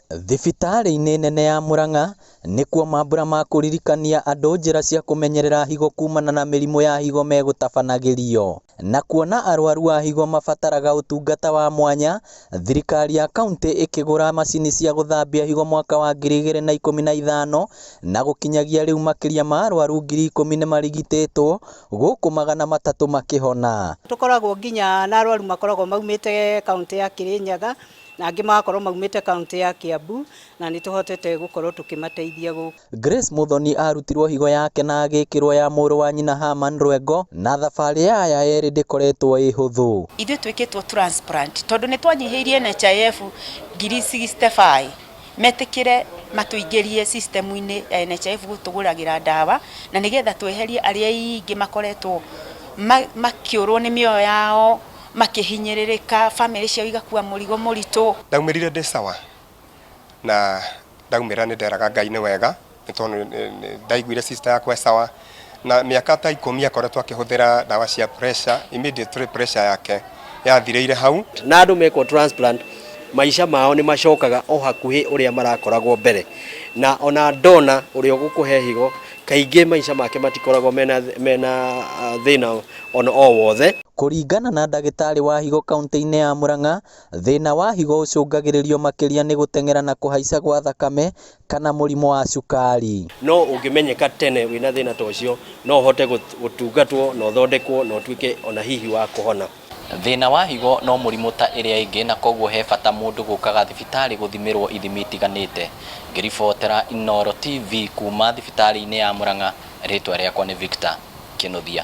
Thibitarĩ-inĩ nene ya Murang'a nĩkuo mambura ma kũririkania andũ njĩra cia kũmenyerera higo kumana na mĩrimũ ya higo megũtabanagĩrio. Na kuona arwaru a higo mabataraga ũtungata wa mwanya, thirikari ya kaunti ĩkĩgũra macini cia gũthambia higo mwaka wa 2015 na gũkinyagia rĩu makĩria ma arwaru 10,000 nĩmarigitĩtwo gũkũ 300 makĩhona. Tũkoragwo nginya na arwaru makoragwo maumĩte kaunti ya Kirinyaga na angĩ magakorwo maumĩte kaunti ya Kiambu na nĩ tũhotete gũkorwo tũkĩmateithia gũkũ. Grace Muthoni arutirwo higo yake na agĩkĩrwo ya mũrũ wa nyina Herman Rwengo, na thabarĩ yaya yerĩ ndĩkoretwo ĩ hũthũ. Ithuĩ twĩkĩtwo transplant tondũ nĩ twanyihĩirie NHIF 65 metĩkĩre matũingĩrie system-inĩ ya NHIF gũtũgũragĩra ndawa na nĩgetha tweherie arĩa aingĩ makoretwo makĩũrwo nĩ mĩoyo yao makihinyĩrĩrĩka, family ciao igakua mũrigo mũritũ. Ndaumirire ndĩ sawa na ndaumĩra nĩ nderaga Ngai nĩ wega nĩ tondũ ndaiguire sister yakwa sawa na mĩaka ta 10 akoretwo akĩhũthĩra ndawa cia pressure, immediately pressure yake yathirĩire hau. Na andũ mekwo transplant maisha mao nĩ macokaga o hakuhĩ ũrĩa marakoragwo mbere, na ona ndona ũrĩa ũgũkũhe higo kaingĩ maisha make matikoragwo mena thĩna ona o wothe. Kũringana na ndagĩtarĩ wa higo kaunti-inĩ ya Murang'a, thĩna wa higo ũcũngagĩrĩrio makĩria nĩ gũteng'era na kũhaica gwa thakame kana mũrimũ wa cukari. No ũngĩmenyeka tene wĩna thĩna ta ũcio no ũhote gũtungatwo na ũthondekwo na ũtuĩke ona hihi wa kũhona. Thĩna wa higo no mũrimũ ta ĩrĩa ĩngĩ, na koguo he bata mũndũ gũkaga thibitarĩ gũthimĩrwo ithimi itiganĩte. Ngĩribotera Inooro TV kuma thibitarĩ-inĩ ya Murang'a, rĩtwa rĩakwa nĩ Victor Kĩnuthia.